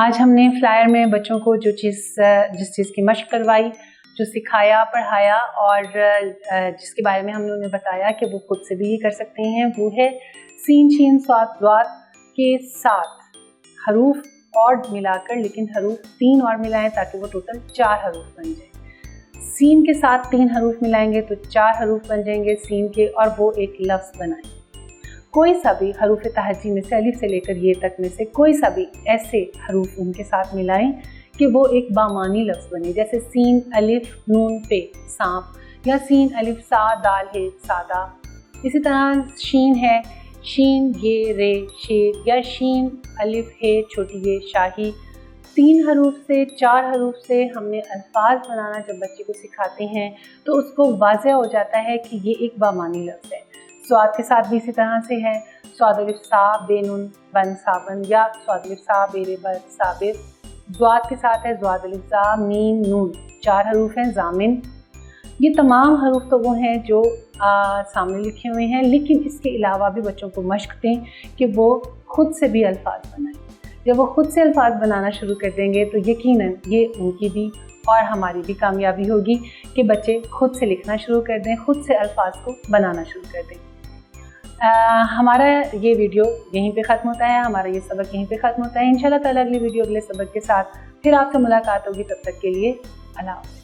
आज हमने फ्लायर में बच्चों को जिस चीज़ की मशक करवाई, जो सिखाया पढ़ाया और जिसके बारे में हमने उन्हें बताया कि वो खुद से भी ये कर सकते हैं, वो है सीन शीन स्वाद द्वात के साथ हरूफ और मिलाकर, लेकिन हरूफ 3 और मिलाएं ताकि वो टोटल 4 हरूफ बन जाए। सीन के साथ 3 हरूफ मिलाएंगे तो 4 हरूफ बन जाएंगे सीन के, और वो एक लफ्ज़ बनाएं। कोई सा भी हरूफ तहजी में से अलिफ से लेकर ये तक में से कोई सा भी ऐसे हरूफ उनके साथ मिलाएं कि वो एक बामानी लफ्ज़ बने, जैसे सीन अलिफ नून पे सांप, या सीन अलिफ सा दाल है सादा। इसी तरह शीन है शीन ये रे शेर, या शीन अलिफ है छोटी ये शाही। 3 हरूफ से 4 हरूफ से हमने अल्फाज बनाना जब बच्चे को सिखाते हैं तो उसको वाज़ेह हो जाता है कि ये एक बामानी लफ्ज़ है। स्वाद के साथ भी इसी तरह से है, स्वाद अलिफ सा बेनुन बन साबन, या स्वाद अलिफ सा बेरे बर साबिर। ज़्वाद के साथ है ज़्वाद अलिफ ज़ा मीम नून, 4 हरूफ हैं ज़ामिन। ये तमाम हरूफ तो वो हैं जो सामने लिखे हुए हैं, लेकिन इसके अलावा भी बच्चों को मशक दें कि वो खुद से भी अल्फाज बनाएं। जब वो खुद से अल्फाज बनाना शुरू कर देंगे तो यकीनन ये उनकी भी और हमारी भी कामयाबी होगी कि बच्चे खुद से लिखना शुरू कर दें, खुद से अल्फाज को बनाना शुरू कर दें। हमारा ये वीडियो यहीं पे ख़त्म होता है, हमारा ये सबक यहीं पे ख़त्म होता है। इंशाल्लाह ताला अगली वीडियो अगले सबक के साथ फिर आपसे मुलाकात होगी। तब तक के लिए अल्लाह हाफ़िज़।